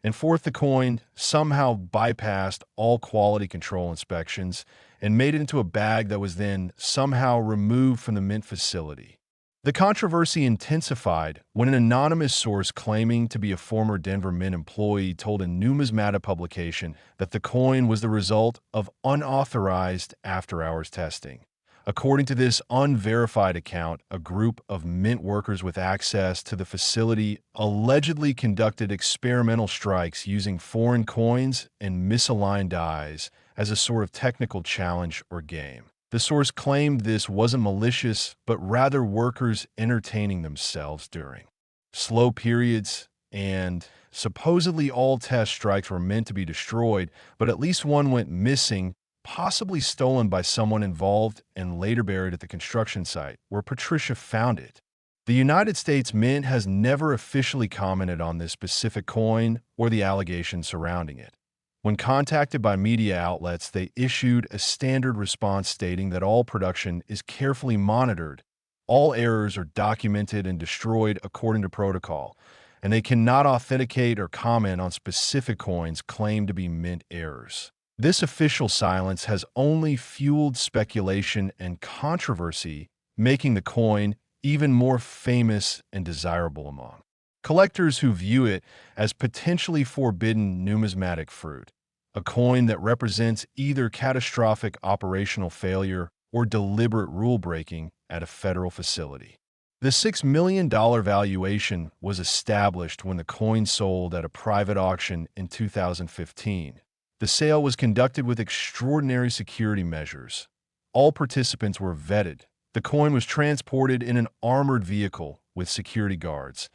And fourth, the coin somehow bypassed all quality control inspections and made it into a bag that was then somehow removed from the Mint facility. The controversy intensified when an anonymous source claiming to be a former Denver Mint employee told a numismatic publication that the coin was the result of unauthorized after-hours testing. According to this unverified account, a group of Mint workers with access to the facility allegedly conducted experimental strikes using foreign coins and misaligned dyes as a sort of technical challenge or game. The source claimed this wasn't malicious, but rather workers entertaining themselves during slow periods, and supposedly all test strikes were meant to be destroyed, but at least one went missing, possibly stolen by someone involved and later buried at the construction site where Patricia found it. The United States Mint has never officially commented on this specific coin or the allegations surrounding it. When contacted by media outlets, they issued a standard response stating that all production is carefully monitored, all errors are documented and destroyed according to protocol, and they cannot authenticate or comment on specific coins claimed to be Mint errors. This official silence has only fueled speculation and controversy, making the coin even more famous and desirable among collectors who view it as potentially forbidden numismatic fruit, a coin that represents either catastrophic operational failure or deliberate rule-breaking, at a federal facility. The $6 million valuation was established when the coin sold at a private auction in 2015. The sale was conducted with extraordinary security measures. All participants were vetted. The coin was transported in an armored vehicle with security guards,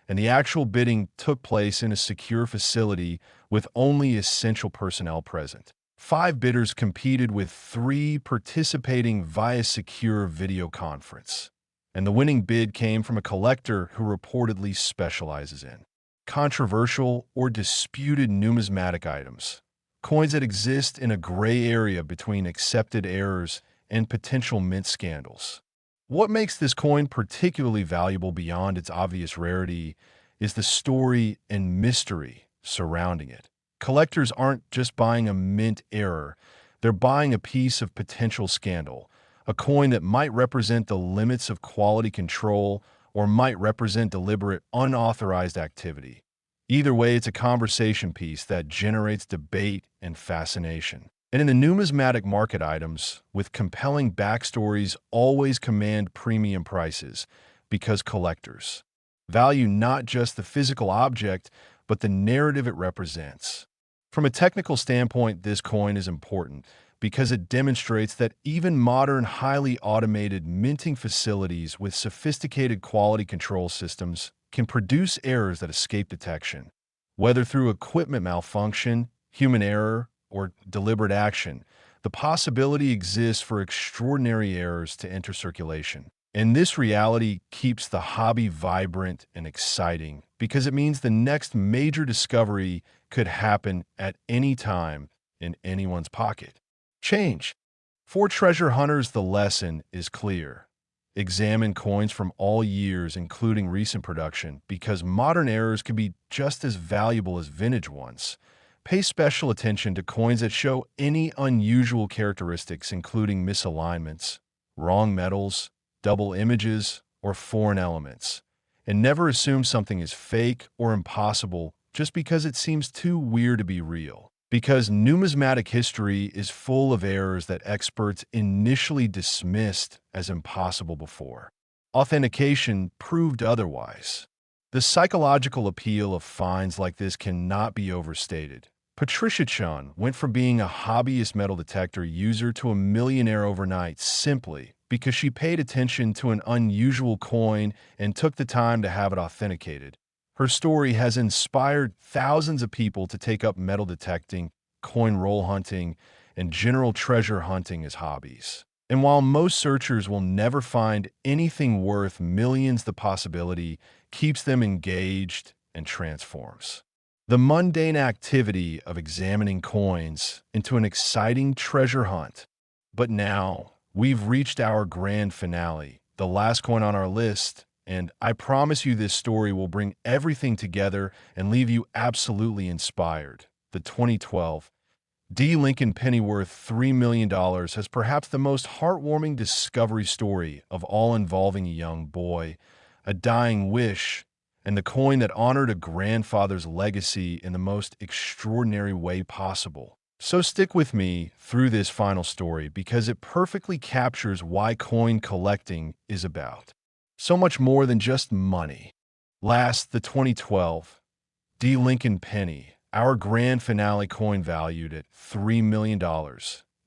and the actual bidding took place in a secure facility with only essential personnel present. 5 bidders competed with 3 participating via secure video conference, and the winning bid came from a collector who reportedly specializes in controversial or disputed numismatic items, coins that exist in a gray area between accepted errors and potential mint scandals. What makes this coin particularly valuable beyond its obvious rarity is the story and mystery surrounding it. Collectors aren't just buying a mint error, they're buying a piece of potential scandal, a coin that might represent the limits of quality control or might represent deliberate, unauthorized activity. Either way, it's a conversation piece that generates debate and fascination. And in the numismatic market, items with compelling backstories always command premium prices because collectors value not just the physical object, but the narrative it represents. From a technical standpoint, this coin is important because it demonstrates that even modern, highly automated minting facilities with sophisticated quality control systems can produce errors that escape detection. Whether through equipment malfunction, human error, or deliberate action, the possibility exists for extraordinary errors to enter circulation. And this reality keeps the hobby vibrant and exciting because it means the next major discovery could happen at any time in anyone's pocket. Change. For treasure hunters, the lesson is clear. Examine coins from all years, including recent production, because modern errors can be just as valuable as vintage ones. Pay special attention to coins that show any unusual characteristics, including misalignments, wrong metals, double images, or foreign elements. And never assume something is fake or impossible just because it seems too weird to be real. Because numismatic history is full of errors that experts initially dismissed as impossible before authentication proved otherwise. The psychological appeal of finds like this cannot be overstated. Patricia Chun went from being a hobbyist metal detector user to a millionaire overnight simply because she paid attention to an unusual coin and took the time to have it authenticated. Her story has inspired thousands of people to take up metal detecting, coin roll hunting, and general treasure hunting as hobbies. And while most searchers will never find anything worth millions, the possibility keeps them engaged and transforms the mundane activity of examining coins into an exciting treasure hunt. But now, we've reached our grand finale, the last coin on our list, and I promise you this story will bring everything together and leave you absolutely inspired. The 2012 D. Lincoln penny worth $3 million has perhaps the most heartwarming discovery story of all, involving a young boy, a dying wish, and the coin that honored a grandfather's legacy in the most extraordinary way possible. So stick with me through this final story because it perfectly captures why coin collecting is about so much more than just money. Last, the 2012 D. Lincoln penny, our grand finale coin valued at $3 million.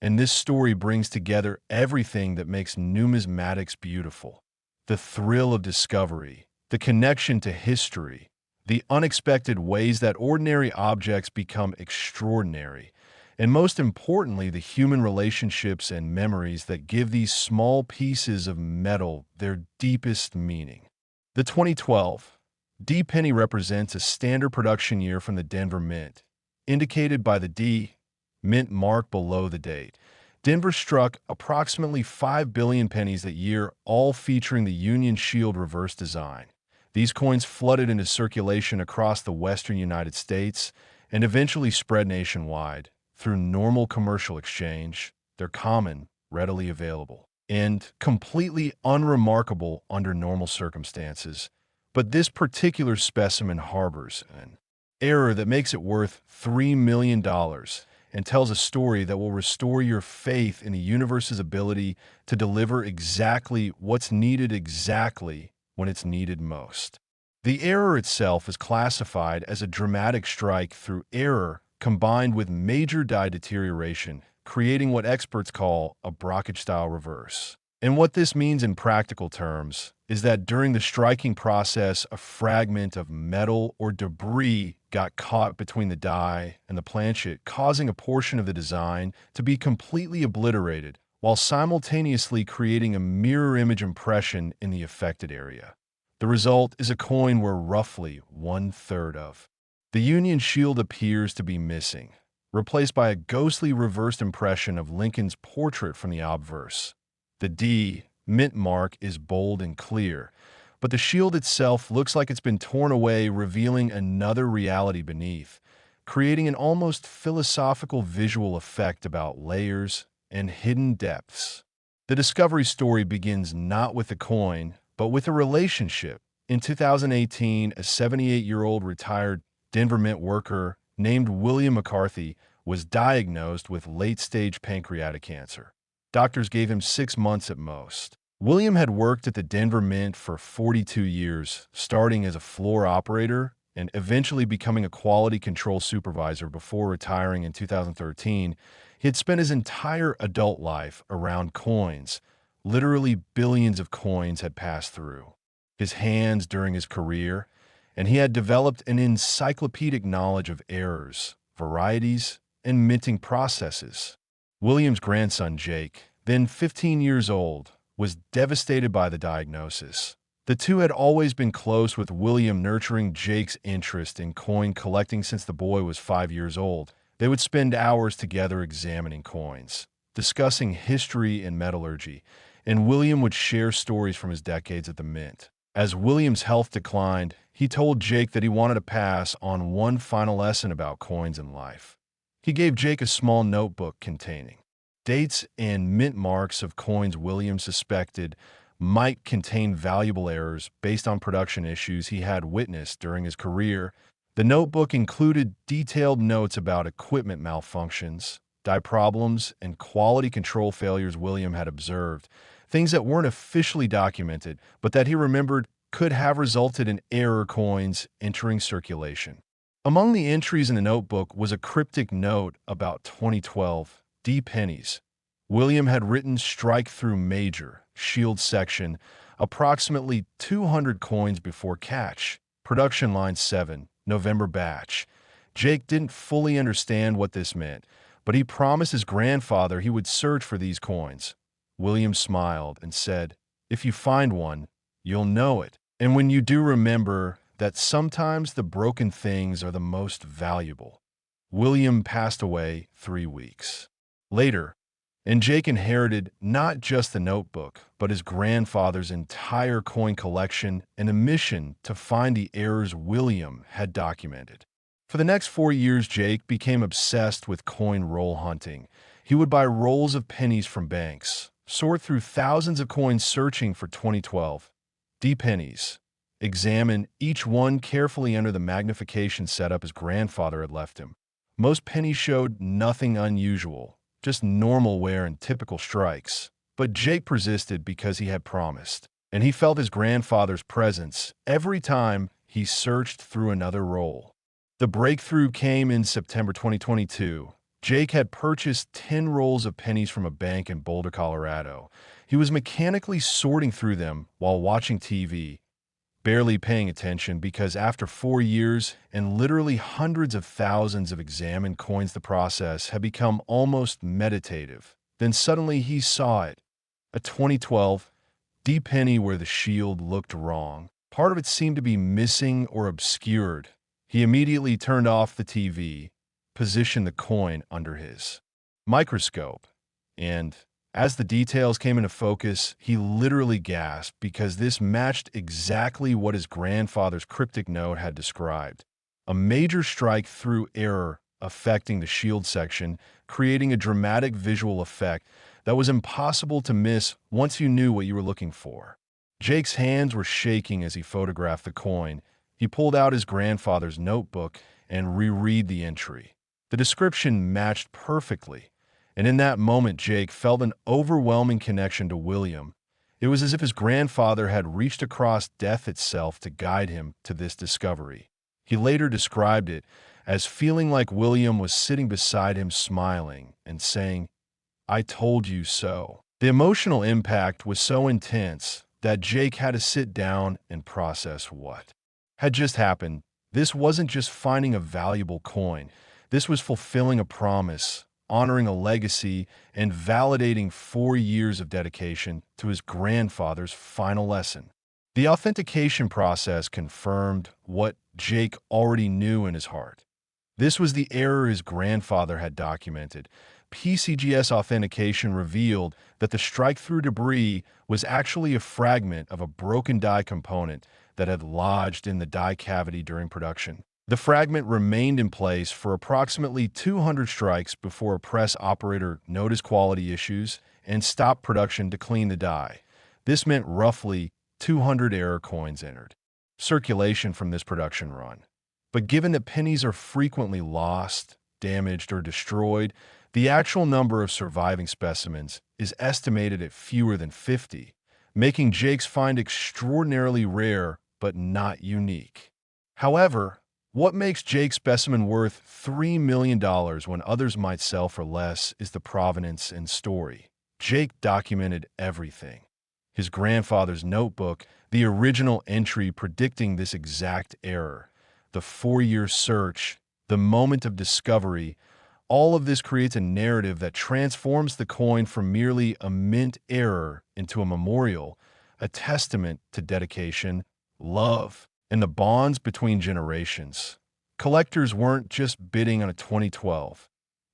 And this story brings together everything that makes numismatics beautiful. The thrill of discovery, the connection to history, the unexpected ways that ordinary objects become extraordinary, and most importantly, the human relationships and memories that give these small pieces of metal their deepest meaning. The 2012 D penny represents a standard production year from the Denver Mint, indicated by the D Mint mark below the date. Denver struck approximately 5 billion pennies that year, all featuring the Union Shield reverse design. These coins flooded into circulation across the western United States and eventually spread nationwide. Through normal commercial exchange, they're common, readily available, and completely unremarkable under normal circumstances. But this particular specimen harbors an error that makes it worth $3 million, and tells a story that will restore your faith in the universe's ability to deliver exactly what's needed exactly when it's needed most. The error itself is classified as a dramatic strike through error combined with major die deterioration, creating what experts call a Brockage-style reverse. And what this means in practical terms is that during the striking process, a fragment of metal or debris got caught between the die and the planchet, causing a portion of the design to be completely obliterated, while simultaneously creating a mirror image impression in the affected area. The result is a coin where roughly 1/3 of the Union shield appears to be missing, replaced by a ghostly reversed impression of Lincoln's portrait from the obverse. The D mint mark is bold and clear, but the shield itself looks like it's been torn away, revealing another reality beneath, creating an almost philosophical visual effect about layers and hidden depths. The discovery story begins not with the coin, but with a relationship. In 2018, a 78-year-old retired Denver Mint worker named William McCarthy was diagnosed with late-stage pancreatic cancer. Doctors gave him 6 months at most. William had worked at the Denver Mint for 42 years, starting as a floor operator and eventually becoming a quality control supervisor before retiring in 2013. He had spent his entire adult life around coins. Literally billions of coins had passed through his hands during his career, and he had developed an encyclopedic knowledge of errors, varieties, and minting processes. William's grandson, Jake, then 15 years old, was devastated by the diagnosis. The two had always been close, with William nurturing Jake's interest in coin collecting since the boy was 5 years old. They would spend hours together examining coins, discussing history and metallurgy, and William would share stories from his decades at the Mint. As William's health declined, he told Jake that he wanted to pass on one final lesson about coins and life. He gave Jake a small notebook containing dates and mint marks of coins William suspected might contain valuable errors based on production issues he had witnessed during his career. The notebook included detailed notes about equipment malfunctions, die problems, and quality control failures William had observed, things that weren't officially documented, but that he remembered could have resulted in error coins entering circulation. Among the entries in the notebook was a cryptic note about 2012 D pennies. William had written strike through major, shield section, approximately 200 coins before catch, production line 7, November batch. Jake didn't fully understand what this meant, but he promised his grandfather he would search for these coins. William smiled and said, "If you find one, you'll know it. And when you do, remember that sometimes the broken things are the most valuable." William passed away 3 weeks later, and Jake inherited not just the notebook, but his grandfather's entire coin collection and a mission to find the errors William had documented. For the next 4 years, Jake became obsessed with coin roll hunting. He would buy rolls of pennies from banks, sort through thousands of coins searching for 2012 D pennies, examine each one carefully under the magnification setup his grandfather had left him. Most pennies showed nothing unusual, just normal wear and typical strikes. But Jake persisted because he had promised, and he felt his grandfather's presence every time he searched through another roll. The breakthrough came in September 2022. Jake had purchased 10 rolls of pennies from a bank in Boulder, Colorado. He was mechanically sorting through them while watching TV, barely paying attention because after 4 years and literally hundreds of thousands of examined coins, the process had become almost meditative. Then suddenly he saw it. A 2012 D penny where the shield looked wrong. Part of it seemed to be missing or obscured. He immediately turned off the TV, positioned the coin under his microscope, and as the details came into focus, he literally gasped because this matched exactly what his grandfather's cryptic note had described. A major strike through error affecting the shield section, creating a dramatic visual effect that was impossible to miss once you knew what you were looking for. Jake's hands were shaking as he photographed the coin. He pulled out his grandfather's notebook and reread the entry. The description matched perfectly, and in that moment Jake felt an overwhelming connection to William. It was as if his grandfather had reached across death itself to guide him to this discovery. He later described it as feeling like William was sitting beside him smiling and saying, "I told you so." The emotional impact was so intense that Jake had to sit down and process what had just happened. This wasn't just finding a valuable coin. This was fulfilling a promise, honoring a legacy, and validating 4 years of dedication to his grandfather's final lesson. The authentication process confirmed what Jake already knew in his heart. This was the error his grandfather had documented. PCGS authentication revealed that the strike-through debris was actually a fragment of a broken die component that had lodged in the die cavity during production. The fragment remained in place for approximately 200 strikes before a press operator noticed quality issues and stopped production to clean the die. This meant roughly 200 error coins entered circulation from this production run. But given that pennies are frequently lost, damaged, or destroyed, the actual number of surviving specimens is estimated at fewer than 50, making Jake's find extraordinarily rare but not unique. However, what makes Jake's specimen worth $3 million when others might sell for less is the provenance and story. Jake documented everything. His grandfather's notebook, the original entry predicting this exact error, the 4-year search, the moment of discovery, all of this creates a narrative that transforms the coin from merely a mint error into a memorial, a testament to dedication, love, and the bonds between generations. Collectors weren't just bidding on a 2012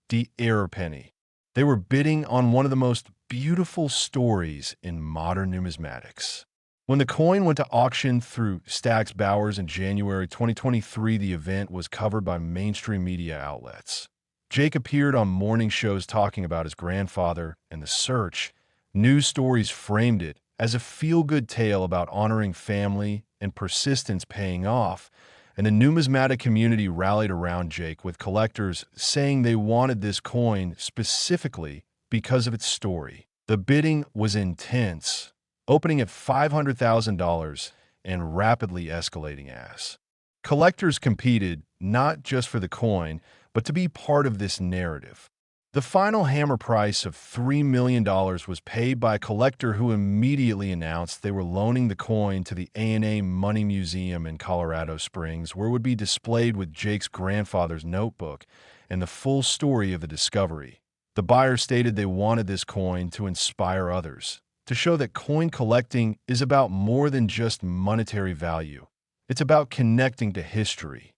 D error penny. They were bidding on one of the most beautiful stories in modern numismatics. When the coin went to auction through Stack's Bowers in January 2023, the event was covered by mainstream media outlets. Jake appeared on morning shows talking about his grandfather and the search. News stories framed it as a feel-good tale about honoring family and persistence paying off, and the numismatic community rallied around Jake, with collectors saying they wanted this coin specifically because of its story. The bidding was intense, opening at $500,000 and rapidly escalating as collectors competed not just for the coin, but to be part of this narrative. The final hammer price of $3 million was paid by a collector who immediately announced they were loaning the coin to the A&A Money Museum in Colorado Springs, where it would be displayed with Jake's grandfather's notebook and the full story of the discovery. The buyer stated they wanted this coin to inspire others, to show that coin collecting is about more than just monetary value. It's about connecting to history.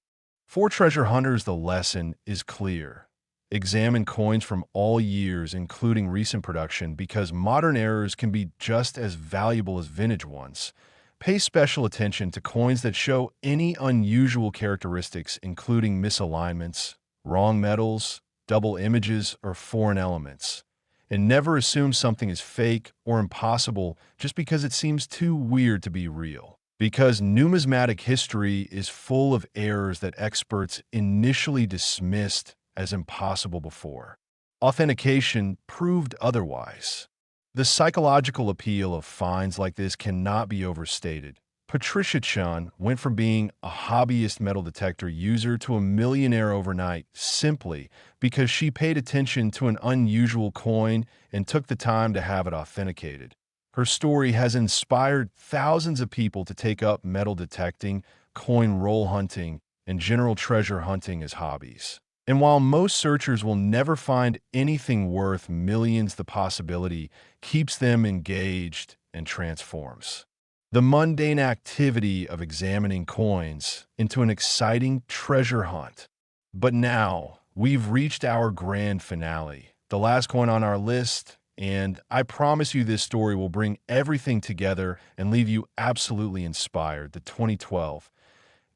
For treasure hunters, the lesson is clear. Examine coins from all years, including recent production, because modern errors can be just as valuable as vintage ones. Pay special attention to coins that show any unusual characteristics, including misalignments, wrong metals, double images, or foreign elements. And never assume something is fake or impossible just because it seems too weird to be real. Because numismatic history is full of errors that experts initially dismissed as impossible before authentication proved otherwise. The psychological appeal of finds like this cannot be overstated. Patricia Chun went from being a hobbyist metal detector user to a millionaire overnight simply because she paid attention to an unusual coin and took the time to have it authenticated. Her story has inspired thousands of people to take up metal detecting, coin roll hunting, and general treasure hunting as hobbies. And while most searchers will never find anything worth millions, the possibility keeps them engaged and transforms the mundane activity of examining coins into an exciting treasure hunt. But now, we've reached our grand finale, the last coin on our list, and I promise you this story will bring everything together and leave you absolutely inspired. The 2012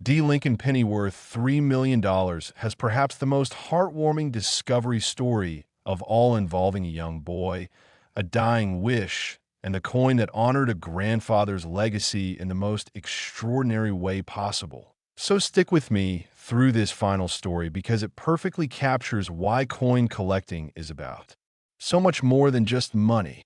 D. Lincoln penny worth $3 million has perhaps the most heartwarming discovery story of all, involving a young boy, a dying wish, and the coin that honored a grandfather's legacy in the most extraordinary way possible. So stick with me through this final story because it perfectly captures why coin collecting is about. So much more than just money.